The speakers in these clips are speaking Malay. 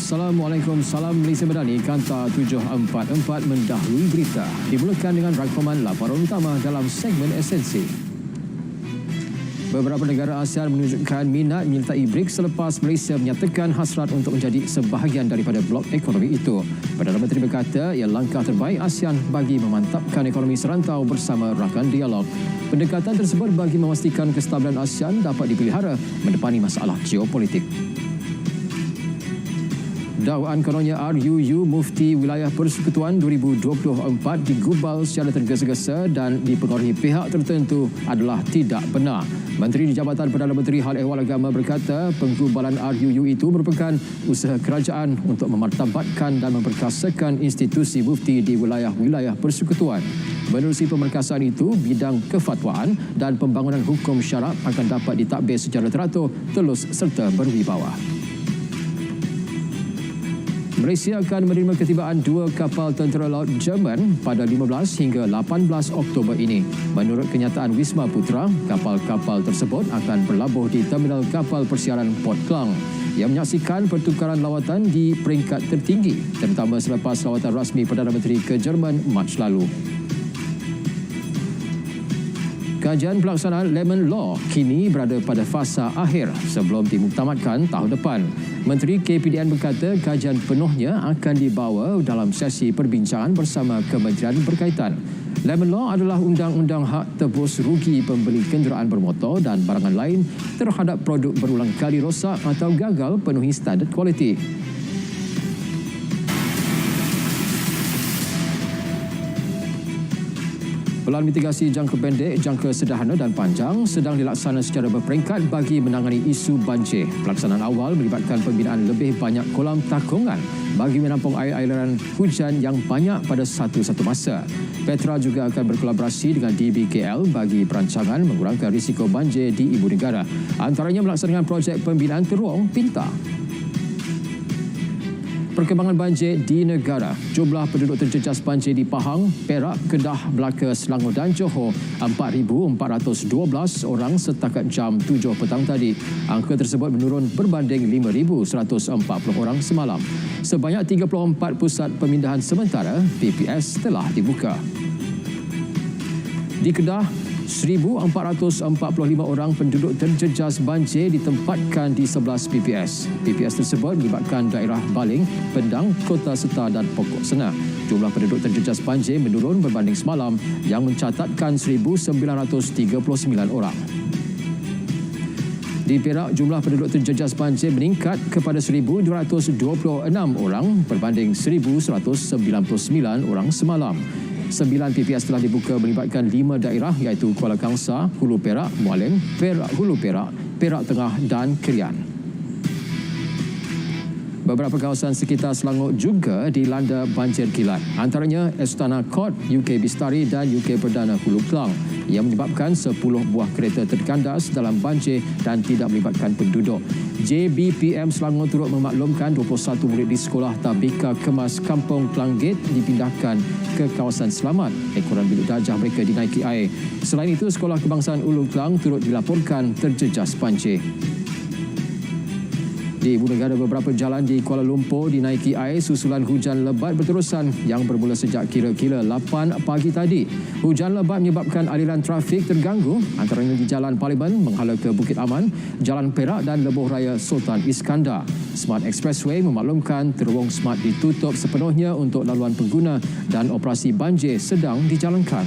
Assalamualaikum, salam Malaysia Madani, Kanta 744 mendahului berita. Dimulakan dengan rangkuman laporan utama dalam segmen esensi. Beberapa negara ASEAN menunjukkan minat menyertai BRICS selepas Malaysia menyatakan hasrat untuk menjadi sebahagian daripada blok ekonomi itu. Perdana Menteri berkata ia langkah terbaik ASEAN bagi memantapkan ekonomi serantau bersama rakan dialog. Pendekatan tersebut bagi memastikan kestabilan ASEAN dapat dipelihara mendepani masalah geopolitik. Dakwaan kononnya RUU Mufti Wilayah Persekutuan 2024 digubal secara tergesa-gesa dan dipengaruhi pihak tertentu adalah tidak benar. Menteri di Jabatan Perdana Menteri Hal Ehwal Agama berkata penggubalan RUU itu merupakan usaha kerajaan untuk memartabatkan dan memperkasakan institusi mufti di wilayah-wilayah persekutuan. Menerusi pemerkasaan itu, bidang kefatwaan dan pembangunan hukum syarak akan dapat ditadbir secara teratur, telus serta berwibawa. Malaysia akan menerima ketibaan 2 kapal tentera laut Jerman pada 15 hingga 18 Oktober ini. Menurut kenyataan Wisma Putra, kapal-kapal tersebut akan berlabuh di Terminal Kapal Persiaran Port Klang yang menyaksikan pertukaran lawatan di peringkat tertinggi, terutama selepas lawatan rasmi Perdana Menteri ke Jerman Mac lalu. Kajian pelaksanaan Lemon Law kini berada pada fasa akhir sebelum dimuktamadkan tahun depan. Menteri KPDN berkata kajian penuhnya akan dibawa dalam sesi perbincangan bersama kementerian berkaitan. Lemon Law adalah undang-undang hak tebus rugi pembeli kenderaan bermotor dan barangan lain terhadap produk berulang kali rosak atau gagal penuhi standard kualiti. Pelan mitigasi jangka pendek, jangka sederhana dan panjang sedang dilaksana secara berperingkat bagi menangani isu banjir. Pelaksanaan awal melibatkan pembinaan lebih banyak kolam takungan bagi menampung air aliran hujan yang banyak pada satu-satu masa. Petra juga akan berkolaborasi dengan DBKL bagi perancangan mengurangkan risiko banjir di ibu negara. Antaranya melaksanakan projek pembinaan terowong pintar. Perkembangan banjir di negara. Jumlah penduduk terjejas banjir di Pahang, Perak, Kedah, Melaka, Selangor dan Johor 4,412 orang setakat jam 7 petang tadi. Angka tersebut menurun berbanding 5,140 orang semalam. Sebanyak 34 pusat pemindahan sementara PPS telah dibuka. Di Kedah, 1,445 orang penduduk terjejas banjir ditempatkan di 11 PPS. PPS tersebut melibatkan daerah Baling, Pendang, Kota Seta dan Pokok Sena. Jumlah penduduk terjejas banjir menurun berbanding semalam yang mencatatkan 1,939 orang. Di Perak, jumlah penduduk terjejas banjir meningkat kepada 1,226 orang berbanding 1,199 orang semalam. 9 PPS telah dibuka melibatkan 5 daerah iaitu Kuala Kangsar, Hulu Perak, Mualim, Perak Hulu Perak, Perak Tengah dan Kerian. Beberapa kawasan sekitar Selangor juga dilanda banjir kilat. Antaranya Astana Court, UK Bistari dan UK Perdana Hulu Klang yang menyebabkan 10 buah kereta terkandas dalam banjir dan tidak melibatkan penduduk. JBPM Selangor turut memaklumkan 21 murid di sekolah Tabika Kemas Kampung Klang Gate dipindahkan ke kawasan selamat. Ekoran bilik darjah mereka dinaiki air. Selain itu, Sekolah Kebangsaan Ulu Klang turut dilaporkan terjejas banjir. Di ibu negara, beberapa jalan di Kuala Lumpur dinaiki air susulan hujan lebat berterusan yang bermula sejak kira-kira 8 pagi tadi. Hujan lebat menyebabkan aliran trafik terganggu antaranya di Jalan Parlimen menghala ke Bukit Aman, Jalan Perak dan Lebuh Raya Sultan Iskandar. Smart Expressway memaklumkan terowong Smart ditutup sepenuhnya untuk laluan pengguna dan operasi banjir sedang dijalankan.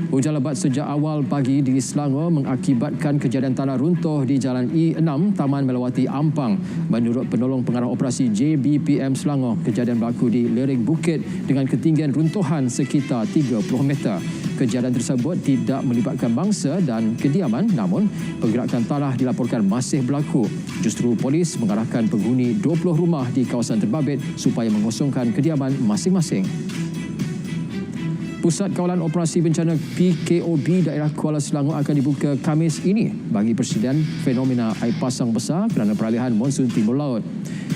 Hujan lebat sejak awal pagi di Selangor mengakibatkan kejadian tanah runtuh di Jalan E6 Taman Melawati Ampang. Menurut penolong pengarah operasi JBPM Selangor, kejadian berlaku di lereng bukit dengan ketinggian runtuhan sekitar 30 meter. Kejadian tersebut tidak melibatkan mangsa dan kediaman, namun pergerakan tanah dilaporkan masih berlaku. Justru polis mengarahkan penghuni 20 rumah di kawasan terbabit supaya mengosongkan kediaman masing-masing. Pusat Kawalan Operasi Bencana PKOB daerah Kuala Selangor akan dibuka Khamis ini bagi persediaan fenomena air pasang besar kerana peralihan monsun timur laut.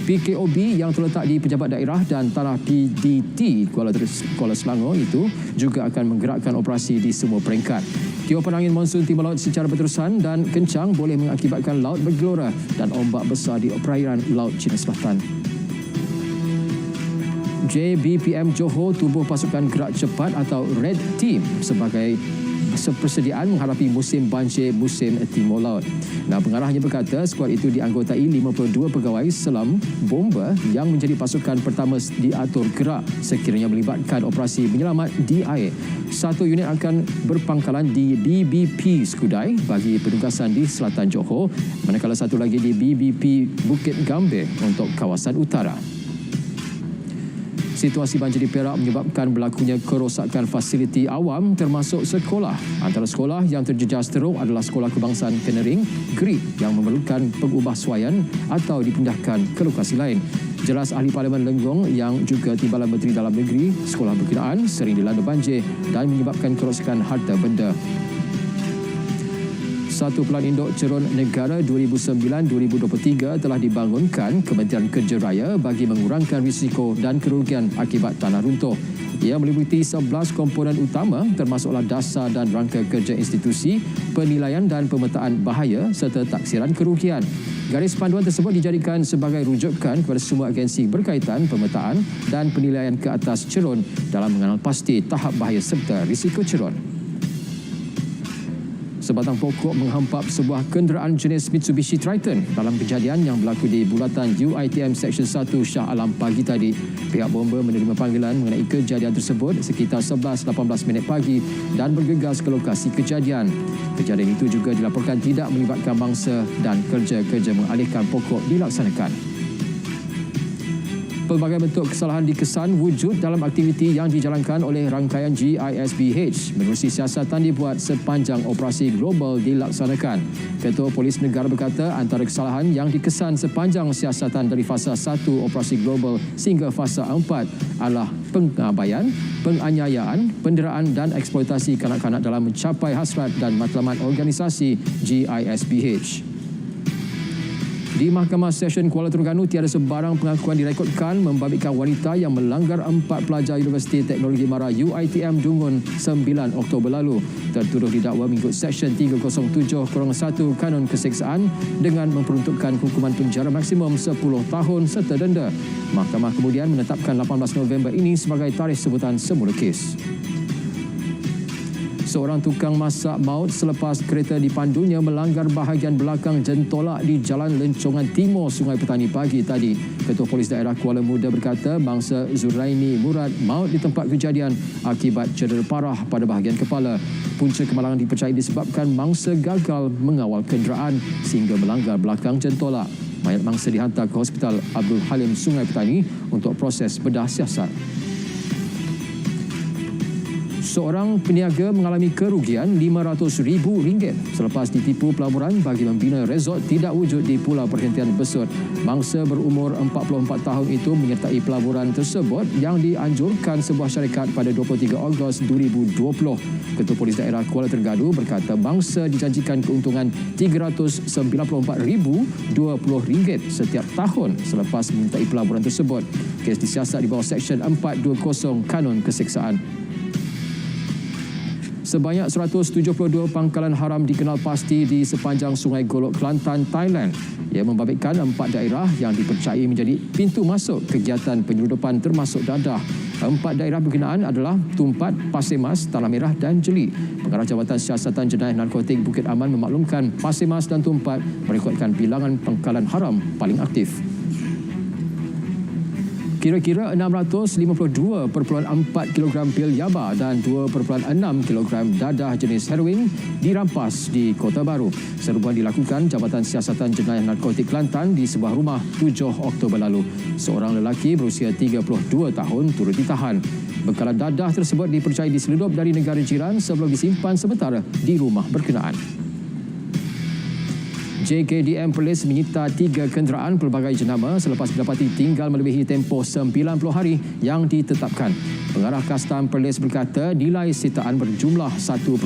PKOB yang terletak di pejabat daerah dan tanah PDT Kuala Selangor itu juga akan menggerakkan operasi di semua peringkat. Tiupan angin monsun timur laut secara berterusan dan kencang boleh mengakibatkan laut bergelora dan ombak besar di perairan Laut Cina Selatan. JBPM Johor tubuh pasukan gerak cepat atau Red Team sebagai persediaan menghadapi musim banjir musim Timur Laut. Pengarahnya berkata skuad itu dianggotai 52 pegawai selam bomba yang menjadi pasukan pertama diatur gerak sekiranya melibatkan operasi penyelamat di air. Satu unit akan berpangkalan di BBP Skudai bagi penugasan di selatan Johor, manakala satu lagi di BBP Bukit Gambir untuk kawasan utara. Situasi banjir di Perak menyebabkan berlakunya kerosakan fasiliti awam termasuk sekolah. Antara sekolah yang terjejas teruk adalah Sekolah Kebangsaan Kenering, GRIP, yang memerlukan pengubahsuaian atau dipindahkan ke lokasi lain. Jelas ahli Parlimen Lenggong yang juga Timbalan Menteri Dalam Negeri, sekolah berkenaan sering dilanda banjir dan menyebabkan kerosakan harta benda. Satu pelan induk Cerun Negara 2009-2023 telah dibangunkan Kementerian Kerja Raya bagi mengurangkan risiko dan kerugian akibat tanah runtuh. Ia meliputi 11 komponen utama termasuklah dasar dan rangka kerja institusi, penilaian dan pemetaan bahaya serta taksiran kerugian. Garis panduan tersebut dijadikan sebagai rujukan kepada semua agensi berkaitan pemetaan dan penilaian ke atas cerun dalam mengenal pasti tahap bahaya serta risiko cerun. Sebatang pokok menghampap sebuah kenderaan jenis Mitsubishi Triton dalam kejadian yang berlaku di bulatan UiTM Seksyen 1 Shah Alam pagi tadi. Pihak bomba menerima panggilan mengenai kejadian tersebut sekitar 11.18 minit pagi dan bergegas ke lokasi kejadian. Kejadian itu juga dilaporkan tidak melibatkan mangsa dan kerja-kerja mengalihkan pokok dilaksanakan. Pelbagai bentuk kesalahan dikesan wujud dalam aktiviti yang dijalankan oleh rangkaian GISBH menerusi siasatan dibuat sepanjang operasi global dilaksanakan. Ketua Polis Negara berkata antara kesalahan yang dikesan sepanjang siasatan dari fasa 1 operasi global sehingga fasa 4 adalah pengabaian, penganiayaan, penderaan dan eksploitasi kanak-kanak dalam mencapai hasrat dan matlamat organisasi GISBH. Di Mahkamah Session Kuala Terengganu, tiada sebarang pengakuan direkodkan membabitkan wanita yang melanggar 4 pelajar Universiti Teknologi Mara UiTM Dungun 9 Oktober lalu. Tertuduh didakwa mengikut Seksyen 307-1 Kanun Keseksaan dengan memperuntukkan hukuman penjara maksimum 10 tahun serta denda. Mahkamah kemudian menetapkan 18 November ini sebagai tarikh sebutan semula kes. Seorang tukang masak maut selepas kereta dipandunya melanggar bahagian belakang jentolak di Jalan Lencongan Timur Sungai Petani pagi tadi. Ketua Polis Daerah Kuala Muda berkata bangsa Zuraini Murad maut di tempat kejadian akibat cedera parah pada bahagian kepala. Punca kemalangan dipercayai disebabkan mangsa gagal mengawal kenderaan sehingga melanggar belakang jentolak. Mayat mangsa dihantar ke Hospital Abdul Halim Sungai Petani untuk proses bedah siasat. Seorang peniaga mengalami kerugian RM500,000 selepas ditipu pelaburan bagi membina resort tidak wujud di Pulau Perhentian Besut. Mangsa berumur 44 tahun itu menyertai pelaburan tersebut yang dianjurkan sebuah syarikat pada 23 Ogos 2020. Ketua Polis Daerah Kuala Terengganu berkata bangsa dijanjikan keuntungan RM394,020 setiap tahun selepas menyertai pelaburan tersebut. Kes disiasat di bawah Seksyen 420 Kanun Keseksaan. Sebanyak 172 pangkalan haram dikenal pasti di sepanjang Sungai Golok, Kelantan, Thailand. Ia membabitkan 4 daerah yang dipercayai menjadi pintu masuk kegiatan penyeludupan termasuk dadah. 4 daerah berkenaan adalah Tumpat, Pasir Mas, Tanah Merah dan Jeli. Pengarah Jabatan Siasatan Jenayah Narkotik Bukit Aman memaklumkan Pasir Mas dan Tumpat merekodkan bilangan pangkalan haram paling aktif. Kira-kira 652.4 kg pil yaba dan 2.6 kg dadah jenis heroin dirampas di Kota Baru. Serbuan dilakukan Jabatan Siasatan Jenayah Narkotik Kelantan di sebuah rumah 7 Oktober lalu. Seorang lelaki berusia 32 tahun turut ditahan. Bekalan dadah tersebut dipercayai diseludup dari negara jiran sebelum disimpan sementara di rumah berkenaan. JKDM Perlis menyita 3 kenderaan pelbagai jenama selepas didapati tinggal melebihi tempoh 90 hari yang ditetapkan. Pengarah Kastam Perlis berkata nilai sitaan berjumlah 1.1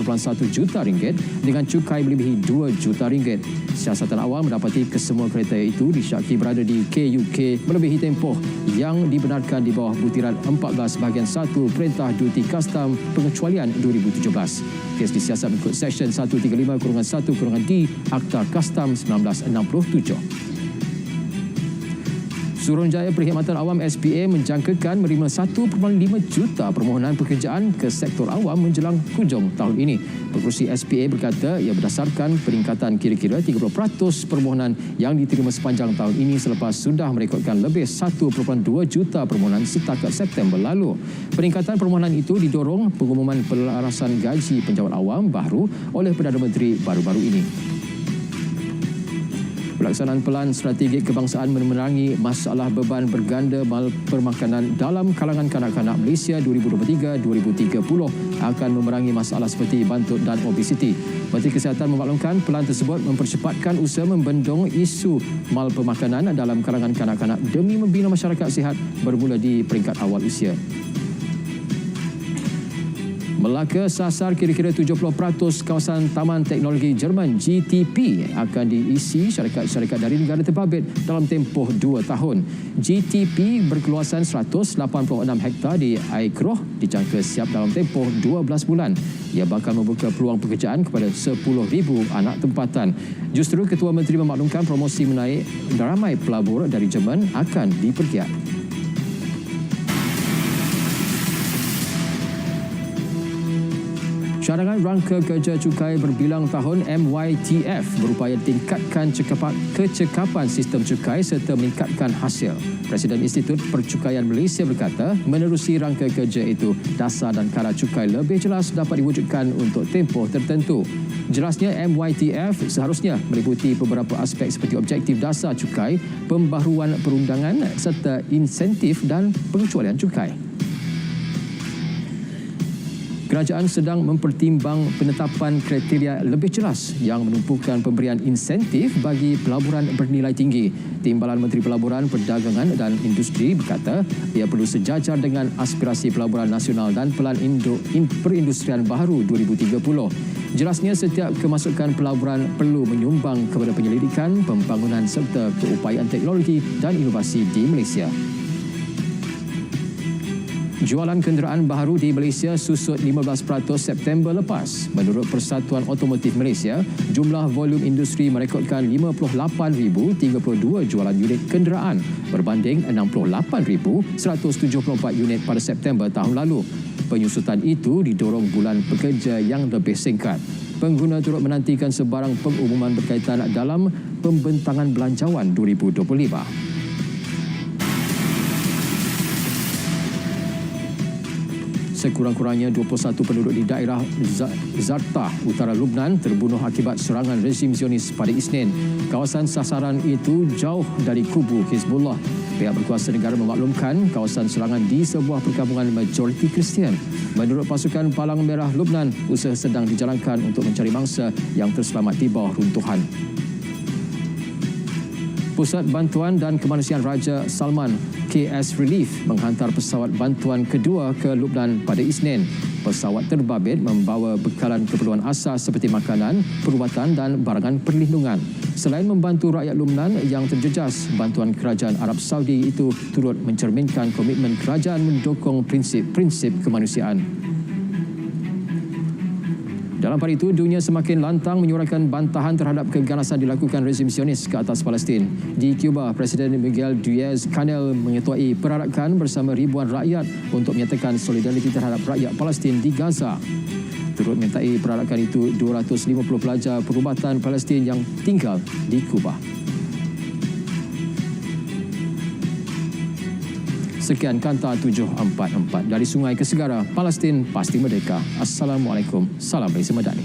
juta ringgit dengan cukai melebihi 2 juta ringgit. Siasatan awam mendapati kesemua kereta itu disyaki berada di KUK melebihi tempoh yang dibenarkan di bawah butiran 14 bahagian 1 Perintah Duti Kastam Pengecualian 2017. Kes disiasat mengikut Seksyen 135-1-D Akta Kastam 1967. Suruhanjaya Perkhidmatan Awam SPA menjangkakan menerima 1.5 juta permohonan pekerjaan ke sektor awam menjelang hujung tahun ini. Pengerusi SPA berkata ia berdasarkan peningkatan kira-kira 30% permohonan yang diterima sepanjang tahun ini selepas sudah merekodkan lebih 1.2 juta permohonan setakat September lalu. Peningkatan permohonan itu didorong pengumuman pelarasan gaji penjawat awam baru oleh Perdana Menteri baru-baru ini. Pelaksanaan Pelan Strategik Kebangsaan menerangi masalah beban berganda malpermakanan dalam kalangan kanak-kanak Malaysia 2023-2030 akan memerangi masalah seperti bantut dan obesiti. Menteri Kesihatan memaklumkan pelan tersebut mempercepatkan usaha membendung isu malpermakanan dalam kalangan kanak-kanak demi membina masyarakat sihat bermula di peringkat awal usia. Melaka sasar kira-kira 70% kawasan Taman Teknologi Jerman GTP akan diisi syarikat-syarikat dari negara terbabit dalam tempoh 2 tahun. GTP berkeluasan 186 hektar di Aikroh dijangka siap dalam tempoh 12 bulan. Ia bakal membuka peluang pekerjaan kepada 10,000 anak tempatan. Justru Ketua Menteri memaklumkan promosi menaik ramai pelabur dari Jerman akan dipergiat. Cadangan Rangka Kerja Cukai berbilang tahun MYTF berupaya tingkatkan kecekapan sistem cukai serta meningkatkan hasil. Presiden Institut Percukaian Malaysia berkata, menerusi rangka kerja itu, dasar dan kadar cukai lebih jelas dapat diwujudkan untuk tempoh tertentu. Jelasnya MYTF seharusnya meliputi beberapa aspek seperti objektif dasar cukai, pembaharuan perundangan serta insentif dan pengecualian cukai. Kerajaan sedang mempertimbang penetapan kriteria lebih jelas yang menumpukan pemberian insentif bagi pelaburan bernilai tinggi. Timbalan Menteri Pelaburan, Perdagangan dan Industri berkata ia perlu sejajar dengan aspirasi pelaburan nasional dan Pelan Perindustrian Baharu 2030. Jelasnya setiap kemasukan pelaburan perlu menyumbang kepada penyelidikan, pembangunan serta keupayaan teknologi dan inovasi di Malaysia. Jualan kenderaan baharu di Malaysia susut 15% September lepas. Menurut Persatuan Otomotif Malaysia, jumlah volume industri merekodkan 58,032 jualan unit kenderaan berbanding 68,174 unit pada September tahun lalu. Penyusutan itu didorong bulan pekerja yang lebih singkat. Pengguna turut menantikan sebarang pengumuman berkaitan dalam pembentangan belanjawan 2025. Sekurang-kurangnya 21 penduduk di daerah Zarta, utara Lubnan terbunuh akibat serangan rezim Zionis pada Isnin. Kawasan sasaran itu jauh dari kubu Hizbullah. Pihak berkuasa negara memaklumkan kawasan serangan di sebuah perkampungan majoriti Kristian. Menurut pasukan Palang Merah Lubnan, usaha sedang dijalankan untuk mencari mangsa yang terselamat di bawah runtuhan. Pusat Bantuan dan Kemanusiaan Raja Salman KS Relief menghantar pesawat bantuan kedua ke Lubnan pada Isnin. Pesawat terbabit membawa bekalan keperluan asas seperti makanan, perubatan dan barangan perlindungan. Selain membantu rakyat Lubnan yang terjejas, bantuan kerajaan Arab Saudi itu turut mencerminkan komitmen kerajaan mendukung prinsip-prinsip kemanusiaan. Dalam pada itu, dunia semakin lantang menyuarakan bantahan terhadap keganasan dilakukan rezim Zionis ke atas Palestin. Di Cuba, Presiden Miguel Diaz-Canel mengetuai perarakan bersama ribuan rakyat untuk menyatakan solidariti terhadap rakyat Palestin di Gaza. Turut menyertai perarakan itu 250 pelajar perubatan Palestin yang tinggal di Cuba. Sekian Kanta 744 dari Sungai ke Segara, Palestin pasti merdeka. Assalamualaikum. Salam Malaysia Madani.